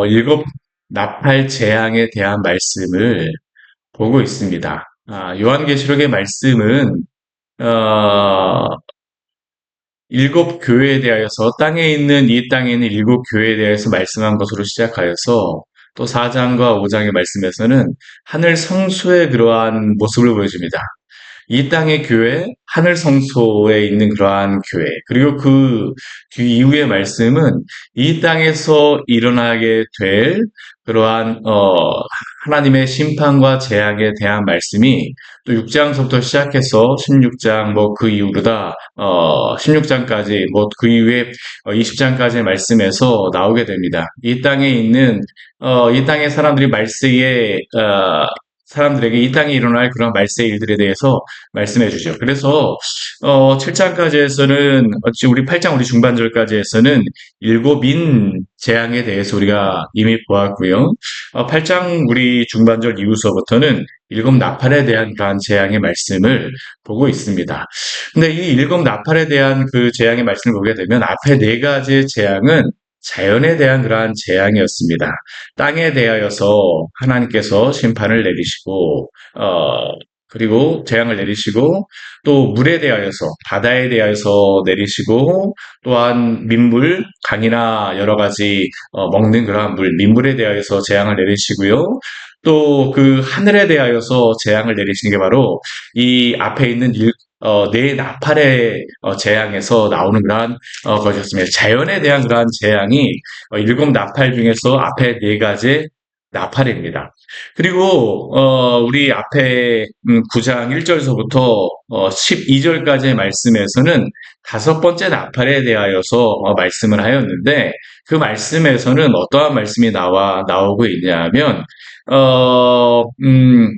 일곱 나팔 재앙에 대한 말씀을 보고 있습니다. 요한계시록의 말씀은 어, 일곱 교회에 대하여서 이 땅에 있는 일곱 교회에 대해서 말씀한 것으로 시작하여서 또 4장과 5장의 말씀에서는 하늘 성소의 그러한 모습을 보여줍니다. 이 땅의 교회, 하늘 성소에 있는 그러한 교회, 그리고 그 이후의 말씀은 이 땅에서 일어나게 될 그러한 하나님의 심판과 재앙에 대한 말씀이 또 6장서부터 시작해서 16장 뭐 그 이후로 다 16장까지 뭐 그 이후에 20장까지의 말씀에서 나오게 됩니다. 이 땅의 사람들이 말세에 사람들에게 이 땅에 일어날 그런 말세 일들에 대해서 말씀해 주죠. 그래서 7장까지에서는 우리 8장 우리 중반절까지에서는 일곱인 재앙에 대해서 우리가 이미 보았고요. 8장 우리 중반절 이후서부터는 일곱 나팔에 대한 그러한 재앙의 말씀을 보고 있습니다. 근데 이 일곱 나팔에 대한 그 재앙의 말씀을 보게 되면 앞에 네 가지의 재앙은 자연에 대한 그러한 재앙이었습니다. 땅에 대하여서 하나님께서 심판을 내리시고, 그리고 재앙을 내리시고, 또 물에 대하여서, 바다에 대하여서 내리시고, 또한 민물, 강이나 여러 가지 먹는 그러한 물, 민물에 대하여서 재앙을 내리시고요. 또 그 하늘에 대하여서 재앙을 내리시는 게 바로 이 앞에 있는 네 나팔의 재앙에서 나오는 그러한 것이었습니다. 자연에 대한 그러한 재앙이 일곱 나팔 중에서 앞에 네 가지 나팔입니다. 그리고 우리 앞에 9장 1절서부터 12절까지의 말씀에서는 다섯 번째 나팔에 대하여서 말씀을 하였는데 그 말씀에서는 어떠한 말씀이 나오고 있냐면 어, 음,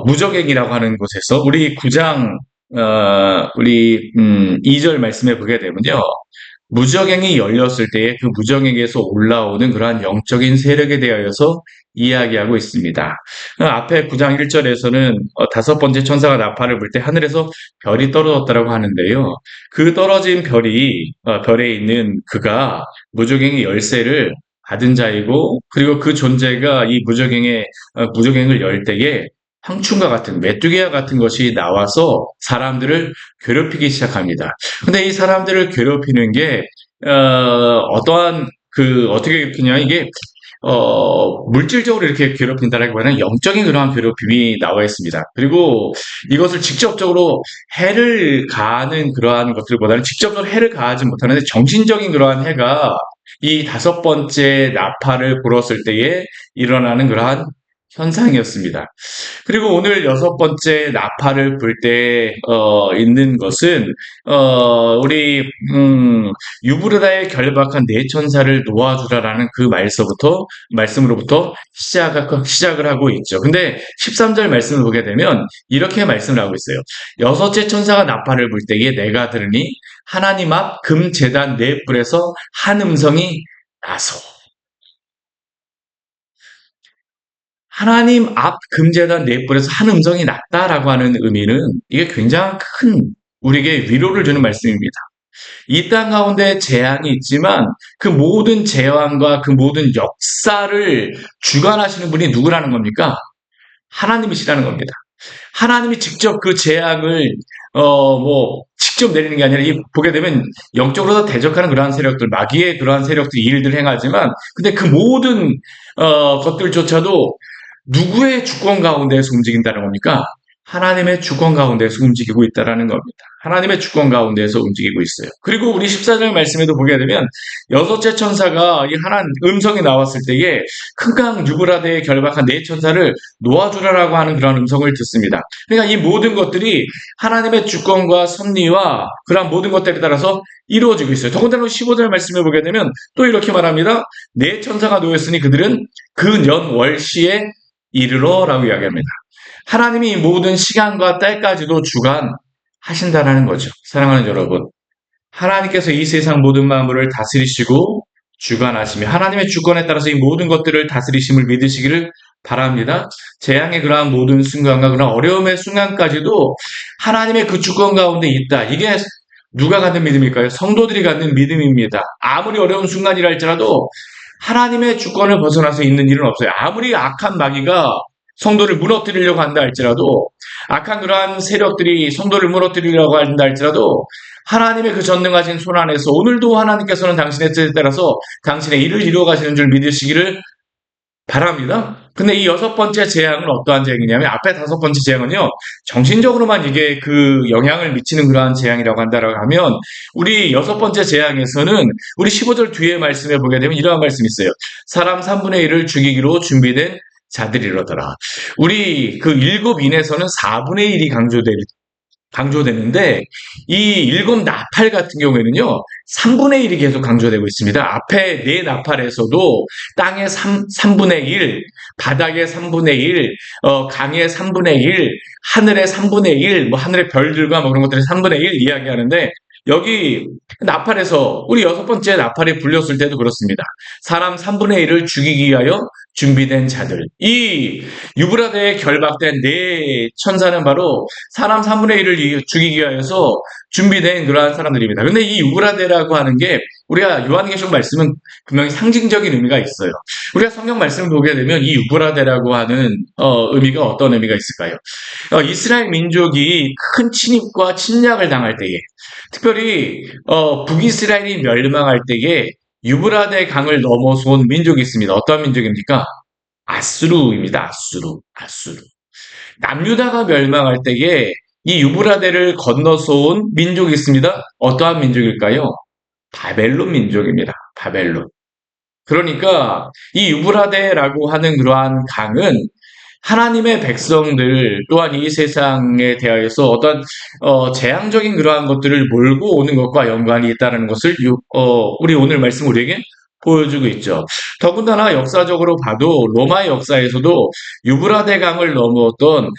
무적행이라고 하는 곳에서 우리 9장 2절 말씀에 보게 되면요. 무적행이 열렸을 때에 그 무적행에서 올라오는 그러한 영적인 세력에 대하여서 이야기하고 있습니다. 앞에 9장 1절에서는 다섯 번째 천사가 나팔을 불 때 하늘에서 별이 떨어졌다고 하는데요. 그 떨어진 별에 있는 그가 무적행의 열쇠를 받은 자이고, 그리고 그 존재가 이 무적행을 열 때에 황충과 같은 메뚜기와 같은 것이 나와서 사람들을 괴롭히기 시작합니다. 근데 이 사람들을 괴롭히는 게 어떠한 어떻게 괴롭히냐 이게 물질적으로 이렇게 괴롭힌다라기보다는 영적인 그러한 괴롭힘이 나와 있습니다. 그리고 이것을 직접적으로 해를 가하는 그러한 것들보다는 직접적으로 해를 가하지 못하는데 정신적인 그러한 해가 이 다섯 번째 나팔을 불었을 때에 일어나는 그러한 현상이었습니다. 그리고 오늘 여섯 번째 나팔을 불 때 있는 것은 우리 유브르다의 결박한 네 천사를 놓아주라라는 그 말씀으로부터 시작을 하고 있죠. 근데 13절 말씀을 보게 되면 이렇게 말씀을 하고 있어요. 여섯째 천사가 나팔을 불 때에 내가 들으니 하나님 앞 금제단 네 뿔에서 한 음성이 나서 하나님 앞 금제단 네 뿔에서 한 음성이 났다라고 하는 의미는 이게 굉장히 큰 우리에게 위로를 주는 말씀입니다. 이 땅 가운데 재앙이 있지만 그 모든 재앙과 그 모든 역사를 주관하시는 분이 누구라는 겁니까? 하나님이시라는 겁니다. 하나님이 직접 그 재앙을 직접 내리는 게 아니라 보게 되면 영적으로 대적하는 그러한 세력들, 마귀의 그러한 세력들이 일들을 행하지만 근데 그 모든 것들조차도 누구의 주권 가운데에서 움직인다는 겁니까? 하나님의 주권 가운데에서 움직이고 있다는 겁니다. 하나님의 주권 가운데에서 움직이고 있어요. 그리고 우리 14절 말씀에도 보게 되면 여섯째 천사가 이 하나님 음성이 나왔을 때에 큰 강 유브라데에 결박한 네 천사를 놓아주라라고 하는 그런 음성을 듣습니다. 그러니까 이 모든 것들이 하나님의 주권과 섭리와 그런 모든 것들에 따라서 이루어지고 있어요. 더군다나 15절 말씀을 보게 되면 또 이렇게 말합니다. 네 천사가 놓였으니 그들은 그 년 월시에 이르러라고 이야기합니다. 하나님이 모든 시간과 때까지도 주관하신다라는 거죠. 사랑하는 여러분, 하나님께서 이 세상 모든 만물을 다스리시고 주관하시며 하나님의 주권에 따라서 이 모든 것들을 다스리심을 믿으시기를 바랍니다. 재앙의 그러한 모든 순간과 그런 어려움의 순간까지도 하나님의 그 주권 가운데 있다. 이게 누가 갖는 믿음일까요? 성도들이 갖는 믿음입니다. 아무리 어려운 순간이라 할지라도 하나님의 주권을 벗어나서 있는 일은 없어요. 아무리 악한 마귀가 성도를 무너뜨리려고 한다 할지라도, 악한 그러한 세력들이 성도를 무너뜨리려고 한다 할지라도, 하나님의 그 전능하신 손 안에서 오늘도 하나님께서는 당신의 뜻에 따라서 당신의 일을 이루어 가시는 줄 믿으시기를 바랍니다. 근데 이 여섯 번째 재앙은 어떠한 재앙이냐면, 앞에 다섯 번째 재앙은요, 정신적으로만 이게 그 영향을 미치는 그러한 재앙이라고 한다라고 하면, 우리 여섯 번째 재앙에서는 우리 15절 뒤에 말씀에 보게 되면 이러한 말씀이 있어요. 사람 3분의 1을 죽이기로 준비된 자들이로더라. 우리 그 일곱 인에서는 4분의 1이 강조되는데, 이 일곱 나팔 같은 경우에는요, 3분의 1이 계속 강조되고 있습니다. 앞에 네 나팔에서도 땅의 3분의 1, 바닥의 3분의 1, 강의 3분의 1, 하늘의 3분의 1, 뭐 하늘의 별들과 뭐 그런 것들의 3분의 1 이야기하는데, 여기 나팔에서 우리 여섯 번째 나팔이 불렸을 때도 그렇습니다. 사람 3분의 1을 죽이기 위하여 준비된 자들. 이 유브라데에 결박된 네 천사는 바로 사람 3분의 1을 죽이기 위하여서 준비된 그러한 사람들입니다. 근데 이 유브라데라고 하는 게 우리가 요한계시록 말씀은 분명히 상징적인 의미가 있어요. 우리가 성경 말씀을 보게 되면 이 유브라데라고 하는 의미가 어떤 의미가 있을까요? 이스라엘 민족이 큰 침입과 침략을 당할 때에, 특별히 북이스라엘이 멸망할 때에 유브라데 강을 넘어서 온 민족이 있습니다. 어떤 민족입니까? 아수르입니다. 아수르. 남유다가 멸망할 때에 이 유브라데를 건너서 온 민족이 있습니다. 어떠한 민족일까요? 바벨론 민족입니다. 바벨론. 그러니까 이 유브라데라고 하는 그러한 강은 하나님의 백성들 또한 이 세상에 대하여서 어떤 재앙적인 그러한 것들을 몰고 오는 것과 연관이 있다는 것을 우리 오늘 말씀 우리에게 보여주고 있죠. 더군다나 역사적으로 봐도 로마의 역사에서도 유브라데 강을 넘어왔던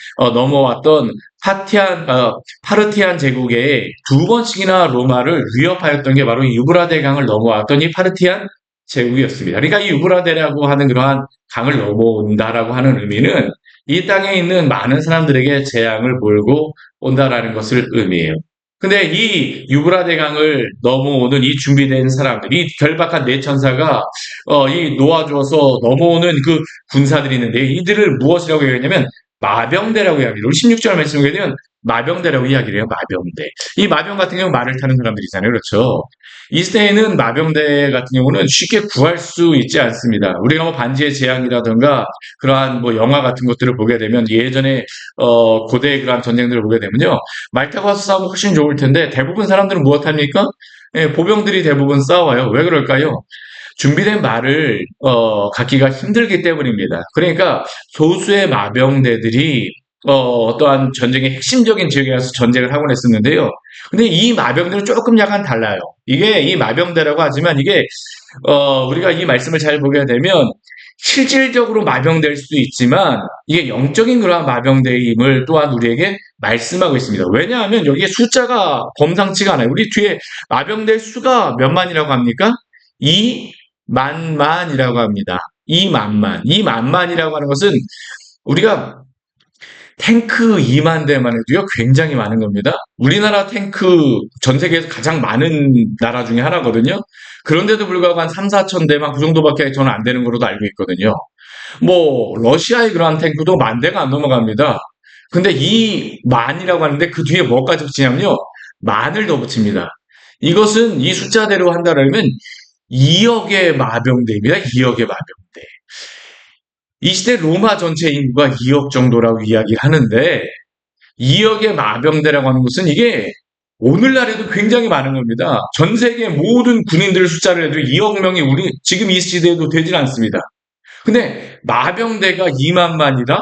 파르티안 제국에 두 번씩이나 로마를 위협하였던 게 바로 이 유브라데 강을 넘어왔던 이 파르티안 제국이었습니다. 그러니까 이 유브라데라고 하는 그러한 강을 넘어온다라고 하는 의미는 이 땅에 있는 많은 사람들에게 재앙을 몰고 온다라는 것을 의미해요. 근데 이 유브라데 강을 넘어오는 이 준비된 사람들, 이 결박한 네 천사가 이 놓아주어서 넘어오는 그 군사들이 있는데, 이들을 무엇이라고 얘기하냐면 마병대라고 이야기해요. 우리 16절 말씀을 보게 되면 마병대라고 이야기를 해요. 마병대. 이 마병 같은 경우는 말을 타는 사람들이잖아요. 그렇죠? 이 시대에는 마병대 같은 경우는 쉽게 구할 수 있지 않습니다. 우리가 뭐 반지의 제왕이라든가 그러한 뭐 영화 같은 것들을 보게 되면, 예전에 고대의 그러한 전쟁들을 보게 되면요, 말 타고 와서 싸우면 훨씬 좋을 텐데 대부분 사람들은 무엇합니까? 예, 보병들이 대부분 싸워요. 왜 그럴까요? 준비된 말을 갖기가 힘들기 때문입니다. 그러니까 소수의 마병대들이 어떠한 전쟁의 핵심적인 지역에 가서 전쟁을 하곤 했었는데요. 근데 이 마병들은 조금 약간 달라요. 이게 이 마병대라고 하지만 이게 우리가 이 말씀을 잘 보게 되면 실질적으로 마병될 수도 있지만 이게 영적인 그러한 마병대임을 또한 우리에게 말씀하고 있습니다. 왜냐하면 여기에 숫자가 범상치가 않아요. 우리 뒤에 마병될 수가 몇 만이라고 합니까? 2만만이라고 합니다. 2만만. 2만만이라고 하는 것은 우리가 탱크 2만 대만 해도요, 굉장히 많은 겁니다. 우리나라 탱크 전 세계에서 가장 많은 나라 중에 하나거든요. 그런데도 불구하고 한 3, 4천 대만 그 정도밖에 저는 안 되는 걸로도 알고 있거든요. 뭐 러시아의 그러한 탱크도 만 대가 안 넘어갑니다. 근데 이 만이라고 하는데 그 뒤에 뭐까지 붙이냐면요, 만을 더 붙입니다. 이것은 이 숫자대로 한다면 2억의 마병대입니다. 2억의 마병대. 이 시대 로마 전체 인구가 2억 정도라고 이야기를 하는데, 2억의 마병대라고 하는 것은 이게 오늘날에도 굉장히 많은 겁니다. 전 세계 모든 군인들 숫자를 해도 2억 명이 우리 지금 이 시대에도 되질 않습니다. 근데 마병대가 2만만이다?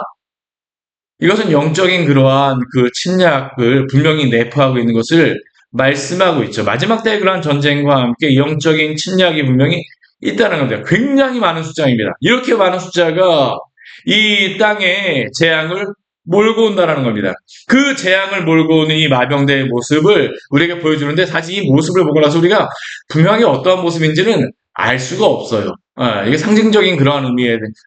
이것은 영적인 그러한 그 침략을 분명히 내포하고 있는 것을 말씀하고 있죠. 마지막 때의 그러한 전쟁과 함께 영적인 침략이 분명히 있다는 겁니다. 굉장히 많은 숫자입니다. 이렇게 많은 숫자가 이 땅에 재앙을 몰고 온다는 겁니다. 그 재앙을 몰고 오는 이 마병대의 모습을 우리에게 보여주는데, 사실 이 모습을 보고 나서 우리가 분명히 어떠한 모습인지는 알 수가 없어요. 이게 상징적인 그러한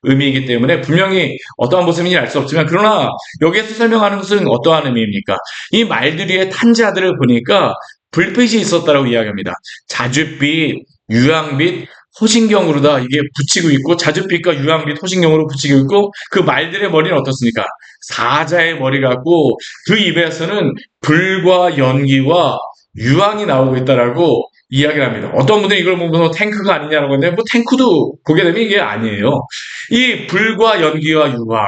의미이기 때문에 분명히 어떠한 모습인지 알 수 없지만, 그러나 여기에서 설명하는 것은 어떠한 의미입니까? 이 말들의 탄자들을 보니까 불빛이 있었다라고 이야기합니다. 자줏빛, 유황빛, 호신경으로다 이게 붙이고 있고 자줏빛과 유황빛, 호신경으로 붙이고 있고 그 말들의 머리는 어떻습니까? 사자의 머리 같고 그 입에서는 불과 연기와 유황이 나오고 있다라고 이야기를 합니다. 어떤 분들이 이걸 보면서 탱크가 아니냐라고 하는데 뭐 탱크도 보게 되면 이게 아니에요. 이 불과 연기와 유황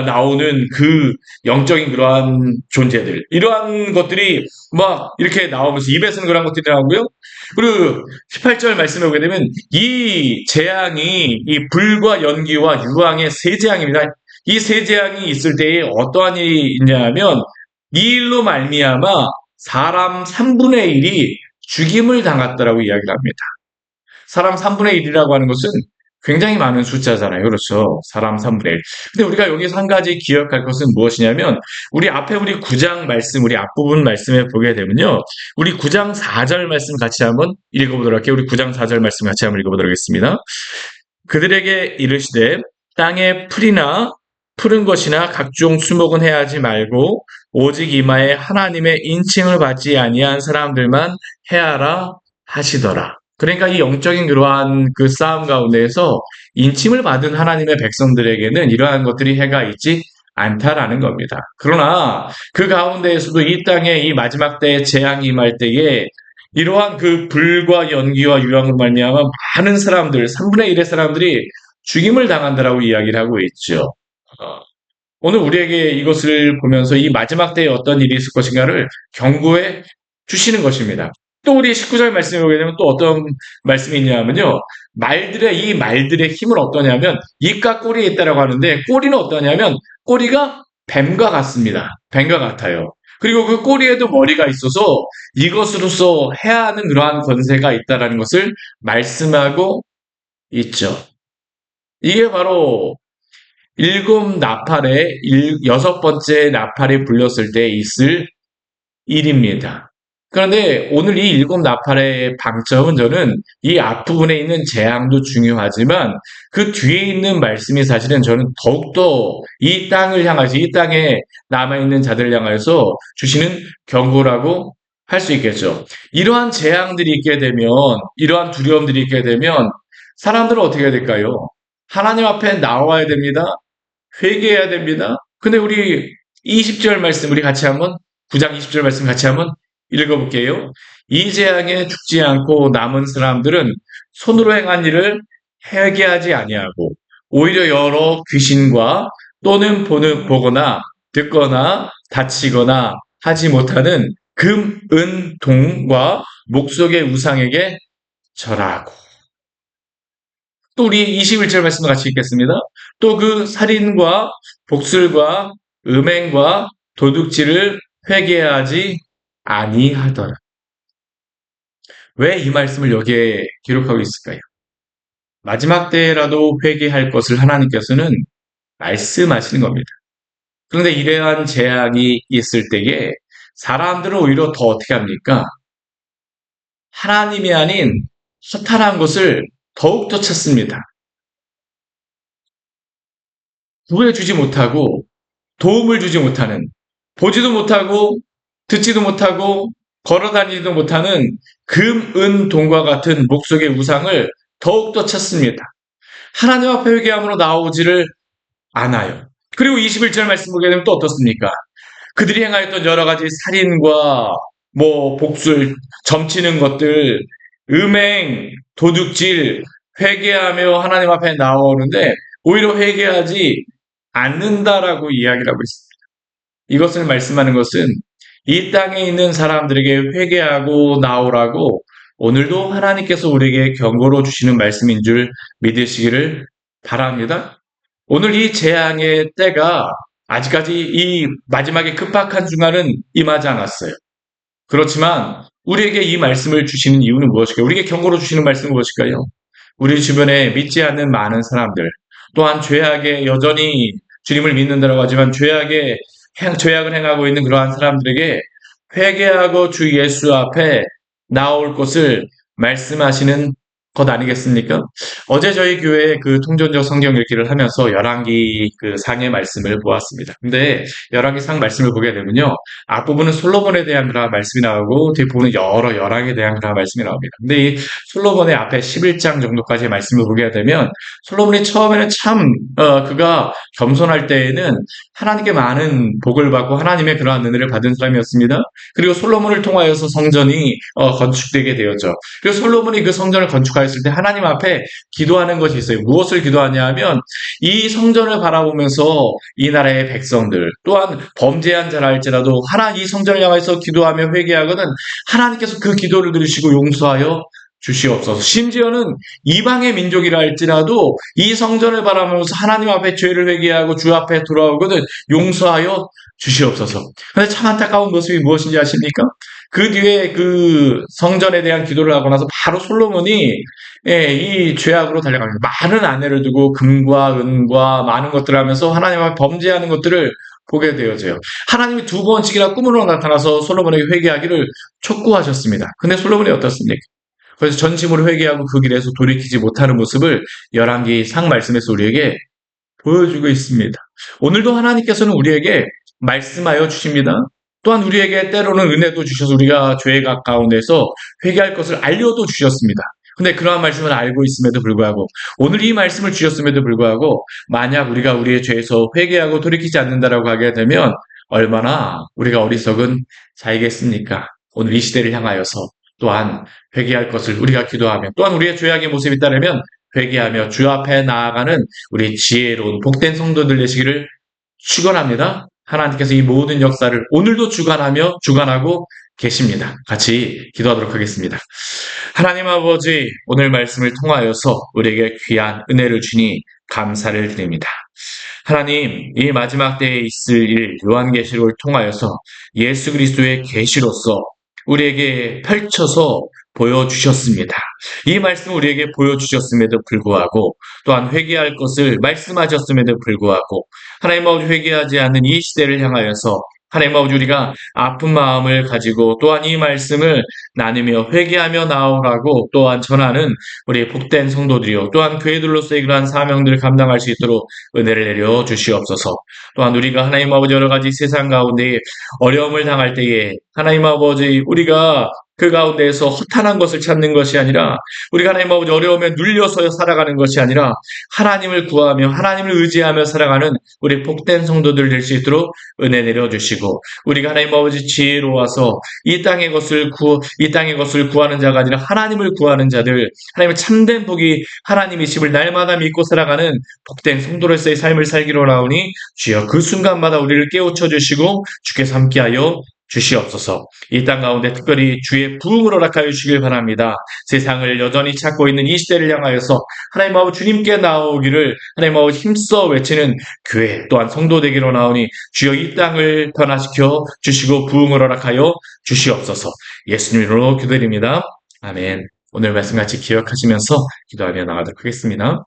나오는 그 영적인 그러한 존재들 이러한 것들이 막 이렇게 나오면서 입에서는 그런 것들이 나오고요. 그리고 18절 말씀에 보게 되면 이 재앙이 이 불과 연기와 유황의 세 재앙입니다. 이 세 재앙이 있을 때에 어떠한 일이 있냐면 이 일로 말미암아 사람 3분의 1이 죽임을 당했다라고 이야기를 합니다. 사람 3분의 1이라고 하는 것은 굉장히 많은 숫자잖아요. 그렇죠. 사람 3분의 1. 근데 우리가 여기서 한 가지 기억할 것은 무엇이냐면, 우리 앞에 우리 9장 말씀, 우리 앞부분 말씀에 보게 되면요. 우리 9장 4절 말씀 같이 한번 읽어보도록 할게요. 우리 9장 4절 말씀 같이 한번 읽어보도록 하겠습니다. 그들에게 이르시되, 땅에 풀이나 푸른 것이나 각종 수목은 해하지 말고, 오직 이마에 하나님의 인칭을 받지 아니한 사람들만 해하라 하시더라. 그러니까 이 영적인 그러한 그 싸움 가운데에서 인침을 받은 하나님의 백성들에게는 이러한 것들이 해가 있지 않다라는 겁니다. 그러나 그 가운데에서도 이 땅에 이 마지막 때의 재앙이 임할 때에 이러한 그 불과 연기와 유황으로 말미암아 많은 사람들, 3분의 1의 사람들이 죽임을 당한다라고 이야기를 하고 있죠. 어, 오늘 우리에게 이것을 보면서 이 마지막 때에 어떤 일이 있을 것인가를 경고해 주시는 것입니다. 또 우리 19절 말씀에 보게 되면 또 어떤 말씀이 있냐면요. 이 말들의 힘은 어떠냐면 입과 꼬리에 있다라고 하는데 꼬리는 어떠냐면 꼬리가 뱀과 같습니다. 뱀과 같아요. 그리고 그 꼬리에도 머리가 있어서 이것으로서 해야 하는 그러한 권세가 있다라는 것을 말씀하고 있죠. 이게 바로 일곱 나팔의 여섯 번째 나팔이 불렸을 때 있을 일입니다. 그런데 오늘 이 일곱 나팔의 방점은 저는 이 앞부분에 있는 재앙도 중요하지만 그 뒤에 있는 말씀이 사실은 저는 더욱더 이 땅을 향하시, 이 땅에 남아있는 자들을 향해서 주시는 경고라고 할 수 있겠죠. 이러한 재앙들이 있게 되면, 이러한 두려움들이 있게 되면 사람들은 어떻게 해야 될까요? 하나님 앞에 나와야 됩니다. 회개해야 됩니다. 근데 우리 20절 말씀 우리 같이 한번 9장 20절 말씀 같이 한번 읽어볼게요. 이 재앙에 죽지 않고 남은 사람들은 손으로 행한 일을 회개하지 아니하고 오히려 여러 귀신과 또는 보거나 듣거나 다치거나 하지 못하는 금, 은, 동과 목석의 우상에게 절하고 또 우리 21절 말씀도 같이 읽겠습니다. 또 그 살인과 복술과 음행과 도둑질을 회개하지 아니하더라. 왜 이 말씀을 여기에 기록하고 있을까요? 마지막 때라도 회개할 것을 하나님께서는 말씀하시는 겁니다. 그런데 이러한 재앙이 있을 때에 사람들은 오히려 더 어떻게 합니까? 하나님이 아닌 허탄한 것을 더욱더 찾습니다. 구해주지 못하고 도움을 주지 못하는 보지도 못하고 듣지도 못하고 걸어다니지도 못하는 금, 은, 동과 같은 목석의 우상을 더욱더 찾습니다. 하나님 앞에 회개함으로 나오지를 않아요. 그리고 21절 말씀 보게 되면 또 어떻습니까? 그들이 행하였던 여러 가지 살인과 복술, 점치는 것들, 음행, 도둑질, 회개하며 하나님 앞에 나오는데 오히려 회개하지 않는다라고 이야기를 하고 있습니다. 이것을 말씀하는 것은 이 땅에 있는 사람들에게 회개하고 나오라고 오늘도 하나님께서 우리에게 경고로 주시는 말씀인 줄 믿으시기를 바랍니다. 오늘 이 재앙의 때가 아직까지 이 마지막에 급박한 중간은 임하지 않았어요. 그렇지만 우리에게 이 말씀을 주시는 이유는 무엇일까요? 우리에게 경고로 주시는 말씀은 무엇일까요? 우리 주변에 믿지 않는 많은 사람들, 또한 죄악에 여전히 주님을 믿는다고 하지만 죄악을 행하고 있는 그러한 사람들에게 회개하고 주 예수 앞에 나올 것을 말씀하시는 것 아니겠습니까? 어제 저희 교회 그 통전적 성경 읽기를 하면서 열왕기 그 상의 말씀을 보았습니다. 근데 열왕기 상 말씀을 보게 되면요. 앞부분은 솔로몬에 대한 그런 말씀이 나오고 뒷부분은 여러 열왕에 대한 그런 말씀이 나옵니다. 근데 이 솔로몬의 앞에 11장 정도까지의 말씀을 보게 되면 솔로몬이 처음에는 참 그가 겸손할 때에는 하나님께 많은 복을 받고 하나님의 그러한 은혜를 받은 사람이었습니다. 그리고 솔로몬을 통하여서 성전이 건축되게 되었죠. 그래서 솔로몬이 그 성전을 건축하였을 때 하나님 앞에 기도하는 것이 있어요. 무엇을 기도하냐 하면 이 성전을 바라보면서 이 나라의 백성들 또한 범죄한 자라 할지라도 이 성전을 향해서 기도하며 회개하거든 하나님께서 그 기도를 들으시고 용서하여 주시옵소서. 심지어는 이방의 민족이라 할지라도 이 성전을 바라보면서 하나님 앞에 죄를 회개하고 주 앞에 돌아오거든 용서하여 주시옵소서. 근데 참 안타까운 모습이 무엇인지 아십니까? 그 뒤에 그 성전에 대한 기도를 하고 나서 바로 솔로몬이 이 죄악으로 달려갑니다. 많은 아내를 두고 금과 은과 많은 것들을 하면서 하나님 앞에 범죄하는 것들을 보게 되어져요. 하나님이 두 번씩이나 꿈으로 나타나서 솔로몬에게 회개하기를 촉구하셨습니다. 근데 솔로몬이 어떻습니까? 그래서 전심으로 회개하고 그 길에서 돌이키지 못하는 모습을 열왕기 상 말씀에서 우리에게 보여주고 있습니다. 오늘도 하나님께서는 우리에게 말씀하여 주십니다. 또한 우리에게 때로는 은혜도 주셔서 우리가 죄에 가까운 데서 회개할 것을 알려도 주셨습니다. 근데 그러한 말씀을 알고 있음에도 불구하고 오늘 이 말씀을 주셨음에도 불구하고 만약 우리가 우리의 죄에서 회개하고 돌이키지 않는다라고 하게 되면 얼마나 우리가 어리석은 자이겠습니까? 오늘 이 시대를 향하여서 또한 회개할 것을 우리가 기도하며 또한 우리의 죄악의 모습이 있다면 회개하며 주 앞에 나아가는 우리 지혜로운 복된 성도들 되시기를 축원합니다. 하나님께서 이 모든 역사를 오늘도 주관하고 계십니다. 같이 기도하도록 하겠습니다. 하나님 아버지, 오늘 말씀을 통하여서 우리에게 귀한 은혜를 주니 감사를 드립니다. 하나님, 이 마지막 때에 있을 일 요한계시록을 통하여서 예수 그리스도의 계시로서 우리에게 펼쳐서 보여주셨습니다. 이 말씀을 우리에게 보여주셨음에도 불구하고 또한 회개할 것을 말씀하셨음에도 불구하고 하나님 아버지 회개하지 않는 이 시대를 향하여서 하나님 아버지 우리가 아픈 마음을 가지고 또한 이 말씀을 나누며 회개하며 나오라고 또한 전하는 우리 복된 성도들이요 또한 교회들로서의 그러한 사명들을 감당할 수 있도록 은혜를 내려 주시옵소서. 또한 우리가 하나님 아버지 여러 가지 세상 가운데 어려움을 당할 때에 하나님 아버지 우리가 그 가운데에서 허탄한 것을 찾는 것이 아니라 우리가 하나님 아버지 어려움에 눌려서 살아가는 것이 아니라 하나님을 구하며 하나님을 의지하며 살아가는 우리 복된 성도들 될 수 있도록 은혜 내려주시고 우리가 하나님 아버지 지혜로워서 이 땅의 것을 구하는 자가 아니라 하나님을 구하는 자들 하나님의 참된 복이 하나님이심을 날마다 믿고 살아가는 복된 성도로서의 삶을 살기로 나오니 주여 그 순간마다 우리를 깨우쳐 주시고 주께서 함께하여 주시옵소서. 이 땅 가운데 특별히 주의 부흥을 허락하여 주시길 바랍니다. 세상을 여전히 찾고 있는 이 시대를 향하여서 하나님 아버지 주님께 나오기를 하나님 아버지 힘써 외치는 교회 또한 성도 되기로 나오니 주여 이 땅을 변화시켜 주시고 부흥을 허락하여 주시옵소서. 예수님으로 기도드립니다. 아멘. 오늘 말씀 같이 기억하시면서 기도하며 나가도록 하겠습니다.